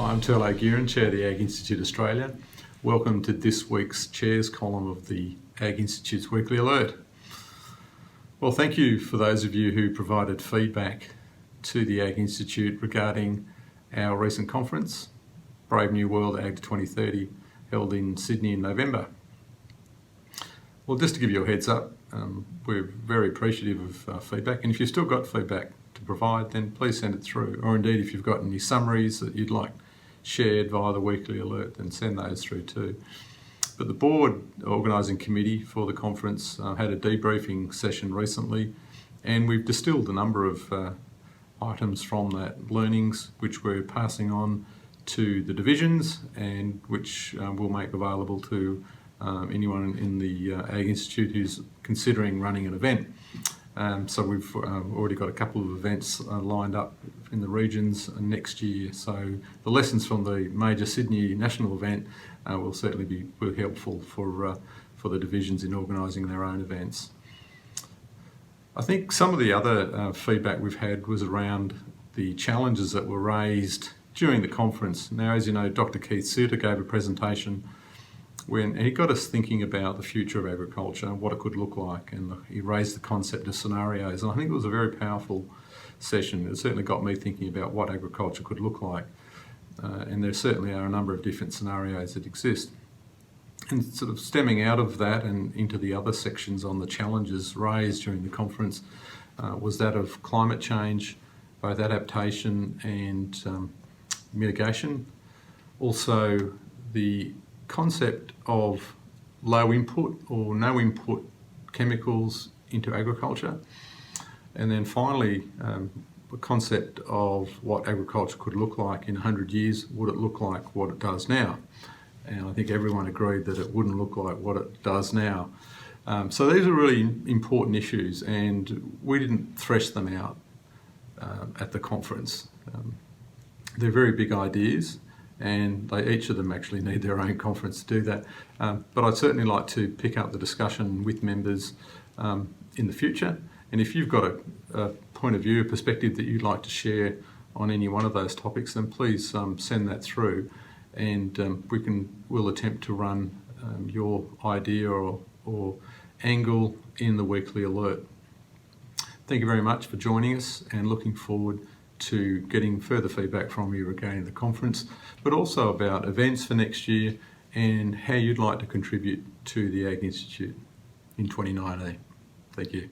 I'm Turlough Guerin, Chair of the Ag Institute Australia. Welcome to this week's Chairs column of the Ag Institute's Weekly Alert. Well, thank you for those of you who provided feedback to the Ag Institute regarding our recent conference, Brave New World Ag 2030, held in Sydney in November. Well, just to give you a heads up, we're very appreciative of feedback, and if you've still got feedback to provide, then please send it through. Or indeed, if you've got any summaries that you'd like shared via the weekly alert, then send those through too. But the board organising committee for the conference had a debriefing session recently, and we've distilled a number of items from that, learnings which we're passing on to the divisions and which we'll make available to anyone in the Ag Institute who's considering running an event. So we've already got a couple of events lined up in the regions next year. So the lessons from the major Sydney national event will certainly be helpful for the divisions in organising their own events. I think some of the other feedback we've had was around the challenges that were raised during the conference. Now, as you know, Dr. Keith Suter gave a presentation when he got us thinking about the future of agriculture and what it could look like, and he raised the concept of scenarios, and I think it was a very powerful session. It certainly got me thinking about what agriculture could look like, and there certainly are a number of different scenarios that exist. And sort of stemming out of that and into the other sections on the challenges raised during the conference was that of climate change, both adaptation and mitigation. Also, the concept of low input or no input chemicals into agriculture. And then finally, the concept of what agriculture could look like in 100 years. Would it look like what it does now? And I think everyone agreed that it wouldn't look like what it does now. So these are really important issues, and we didn't thresh them out at the conference. They're very big ideas, and each of them actually need their own conference to do that. But I'd certainly like to pick up the discussion with members in the future. And if you've got a point of view, a perspective that you'd like to share on any one of those topics, then please send that through, and we'll attempt to run your idea or angle in the weekly alert. Thank you very much for joining us, and looking forward to getting further feedback from you regarding the conference, but also about events for next year and how you'd like to contribute to the Ag Institute in 2019. Thank you.